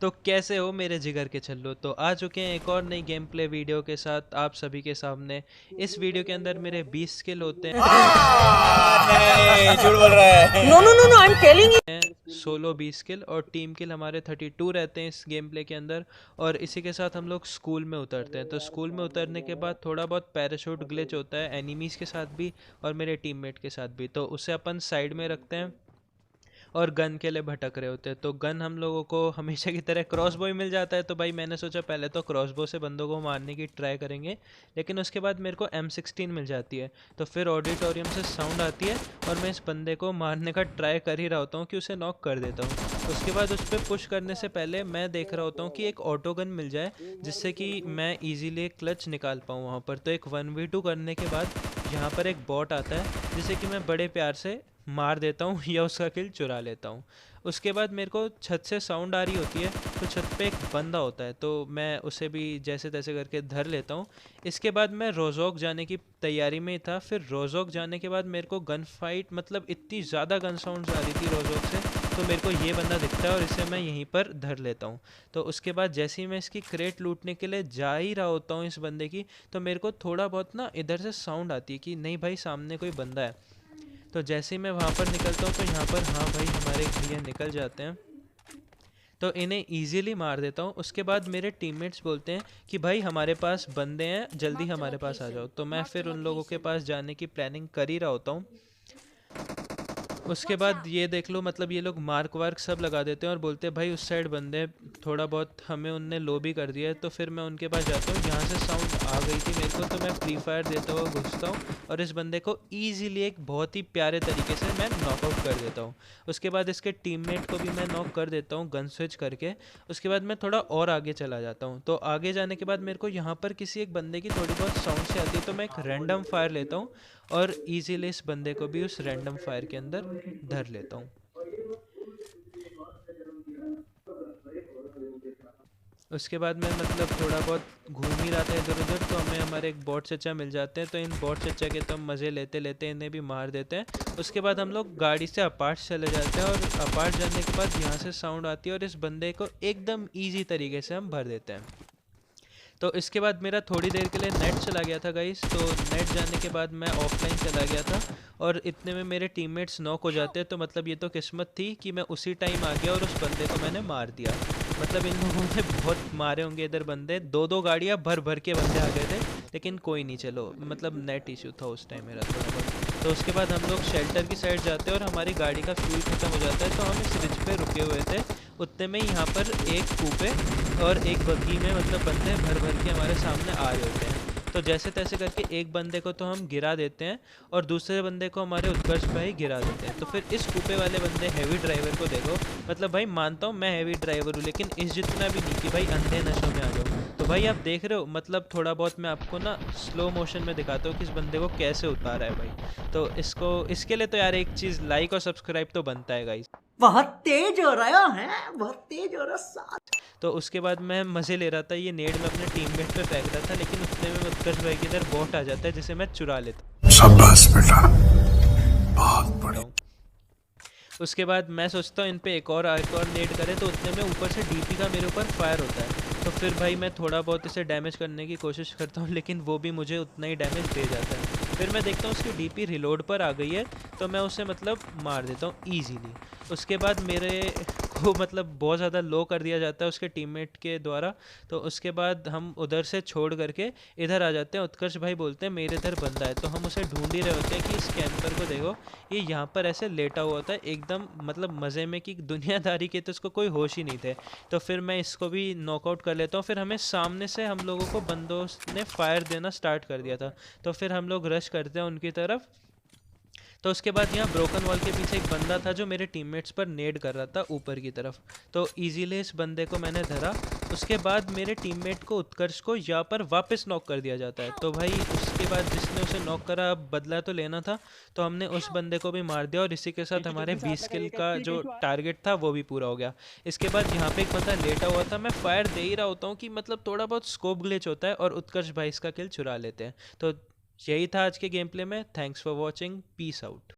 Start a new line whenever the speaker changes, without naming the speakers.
तो कैसे हो मेरे जिगर के छल्लो। तो आ चुके हैं एक और नई गेम प्ले वीडियो के साथ आप सभी के सामने। इस वीडियो के अंदर मेरे 20 स्किल होते
नहीं, झूठ बोल रहा है।
No, no, no, no, I'm telling you.
हैं, सोलो 20 किल और टीम किल हमारे 32 रहते हैं इस गेम प्ले के अंदर। और इसी के साथ हम लोग स्कूल में उतरते हैं। तो स्कूल में उतरने के बाद थोड़ा बहुत पैराशूट ग्लिच होता है एनिमीज़ के साथ भी और मेरे टीममेट के साथ भी, तो उसे अपन साइड में रखते हैं और गन के लिए भटक रहे होते हैं। तो गन हम लोगों को हमेशा की तरह क्रॉसबो ही मिल जाता है। तो भाई मैंने सोचा पहले तो क्रॉसबो से बंदों को मारने की ट्राई करेंगे, लेकिन उसके बाद मेरे को M16 मिल जाती है। तो फिर ऑडिटोरियम से साउंड आती है और मैं इस बंदे को मारने का ट्राई कर ही रहा होता हूँ कि उसे नॉक कर देता हूँ। उसके बाद उस पर पुश करने से पहले मैं देख रहा होता हूँ कि एक ऑटो गन मिल जाए जिससे कि मैं ईजीली क्लच निकाल पाऊँ वहाँ पर। तो एक 1v2 करने के बाद यहाँ पर एक बॉट आता है जिसे कि मैं बड़े प्यार से मार देता हूँ या उसका किल चुरा लेता हूँ। उसके बाद मेरे को छत से साउंड आ रही होती है, तो छत पे एक बंदा होता है तो मैं उसे भी जैसे तैसे करके धर लेता हूँ। इसके बाद मैं रोज़ोक जाने की तैयारी में ही था। फिर रोज़ोक जाने के बाद मेरे को गन फाइट, मतलब इतनी ज़्यादा गन साउंड्स आ रही थी रोज़ोक से, तो मेरे को ये बंदा दिखता है और इसे मैं यहीं पर धर लेता हूँ। तो उसके बाद जैसे ही मैं इसकी क्रेट लूटने के लिए जा ही रहा होता हूँ इस बंदे की, तो मेरे को थोड़ा बहुत ना इधर से साउंड आती है कि नहीं भाई सामने कोई बंदा है। तो जैसे ही मैं वहाँ पर निकलता हूँ तो यहाँ पर हाँ भाई हमारे भैया निकल जाते हैं, तो इन्हें इजीली मार देता हूँ। उसके बाद मेरे टीममेट्स बोलते हैं कि भाई हमारे पास बंदे हैं, जल्दी हमारे पास आ जाओ। तो मैं फिर उन लोगों के पास जाने की प्लानिंग कर ही रहा होता हूँ। उसके बाद ये देख लो, मतलब ये लोग मार्क वार्क सब लगा देते हैं और बोलते हैं भाई उस साइड बंदे हैं। थोड़ा बहुत हमें उनने लो भी कर दिया है। तो फिर मैं उनके पास जाता हूँ, यहाँ से साउंड आ गई थी मेरे को, तो मैं फ्री फायर देता हुआ घुसता हूँ और इस बंदे को ईजीली एक बहुत ही प्यारे तरीके से मैं नॉकआउट कर देता हूँ। उसके बाद इसके टीममेट को भी मैं नॉक कर देता हूँ गन स्विच करके। उसके बाद मैं थोड़ा और आगे चला जाता हूँ। तो आगे जाने के बाद मेरे को यहाँ पर किसी एक बंदे की थोड़ी बहुत साउंड से आती है, तो मैं एक रैंडम फायर लेता हूँ और इजीली इस बंदे को भी उस रैंडम फायर के अंदर धर लेता हूँ। उसके बाद मैं मतलब थोड़ा बहुत घूम ही रहा था इधर उधर, तो हमें हमारे एक बॉट चचा मिल जाते हैं। तो इन बॉट चचा के तो हम मज़े लेते लेते इन्हें भी मार देते हैं। उसके बाद हम लोग गाड़ी से अपार्ट चले जाते हैं और अपार्ट जाने के बाद यहाँ से साउंड आती है और इस बंदे को एकदम ईजी तरीके से हम भर देते हैं। तो इसके बाद मेरा थोड़ी देर के लिए नेट चला गया था गाइस। तो नेट जाने के बाद मैं ऑफलाइन चला गया था और इतने में मेरे टीममेट्स नॉक हो जाते हैं। तो मतलब ये तो किस्मत थी कि मैं उसी टाइम आ गया और उस बंदे को मैंने मार दिया। मतलब इन लोगों ने बहुत मारे होंगे इधर बंदे, दो दो गाड़ियाँ भर भर के बंदे आ गए थे, लेकिन कोई नहीं, चलो मतलब नेट इशू था उस टाइम मेरा थोड़ा बहुत। तो उसके बाद हम लोग शेल्टर की साइड जाते हैं और हमारी गाड़ी का फ्यूल ख़त्म हो जाता है। तो हम इस रिज पे रुके हुए थे, उतने में यहाँ पर एक कूपे और एक बग्गी में मतलब बंदे भर भर के हमारे सामने आ रहे होते हैं। तो जैसे तैसे करके एक बंदे को तो हम गिरा देते हैं और दूसरे बंदे को हमारे उत्कर्ष भाई गिरा देते हैं। तो फिर इस कूपे वाले बंदे हैवी ड्राइवर को देखो, मतलब भाई मानता हूँ मैं हैवी ड्राइवर हूँ, लेकिन इस जितना भी नहीं कि भाई अंधे नशों में आ जाओ। तो भाई आप देख रहे हो, मतलब थोड़ा बहुत मैं आपको ना स्लो मोशन में दिखाता हूँ कि इस बंदे को कैसे उतारा है भाई। तो इसको इसके लिए तो यार एक चीज़ लाइक और सब्सक्राइब तो बनता है गाइस।
बहुत तेज हो रहा है, बहुत तेज हो रहा साथ.
तो उसके बाद मैं मज़े ले रहा था, ये नेड में अपने टीममेट पे फेंक रहा था, लेकिन उतने में उत्कर्ष भाई की इधर बॉट आ जाता है जिसे मैं चुरा लेता
शाबाश बेटा, बहुत बढ़िया।
हूँ। उसके बाद मैं सोचता हूँ इन पे एक और नेड करे, तो उतने में ऊपर से डीपी का मेरे ऊपर फायर होता है। तो फिर भाई मैं थोड़ा बहुत इसे डैमेज करने की कोशिश करता हूँ, लेकिन वो भी मुझे उतना ही डैमेज दे जाता है। फिर मैं देखता हूँ उसकी डीपी रिलोड पर आ गई है, तो मैं उसे मतलब मार देता हूँ ईजीली। उसके बाद मेरे को मतलब बहुत ज़्यादा लो कर दिया जाता है उसके टीममेट के द्वारा। तो उसके बाद हम उधर से छोड़ करके इधर आ जाते हैं। उत्कर्ष भाई बोलते हैं मेरे इधर बंदा है, तो हम उसे ढूंढ ही रहे होते हैं कि इस कैंपर को देखो, ये यहाँ पर ऐसे लेटा हुआ था एकदम मतलब मज़े में कि दुनियादारी के तो इसको कोई होश ही नहीं थे। तो फिर मैं इसको भी नॉकआउट कर लेता हूँ। फिर हमें सामने से हम लोगों को बंदों ने फायर देना स्टार्ट कर दिया था, तो फिर हम लोग रश करते हैं उनकी तरफ। तो उसके बाद यहाँ ब्रोकन वॉल के पीछे एक बंदा था जो मेरे टीममेट्स पर नेड कर रहा था ऊपर की तरफ। तो इजीली इस बंदे को मैंने धरा। उसके बाद मेरे टीममेट को उत्कर्ष को यहाँ पर वापस नॉक कर दिया जाता है। तो भाई उसके बाद जिसने उसे नॉक करा, अब बदला तो लेना था, तो हमने उस बंदे को भी मार दिया और इसी के साथ हमारे 20 किल का जो टारगेट था वो भी पूरा हो गया। इसके बाद यहाँ पे एक बंदा लेटा हुआ था, मैं फायर दे ही रहा होता हूँ कि मतलब थोड़ा बहुत स्कोप ग्लिच होता है और उत्कर्ष भाई इसका किल चुरा लेते हैं। तो यही था आज के गेम प्ले में। Thanks for watching, peace out.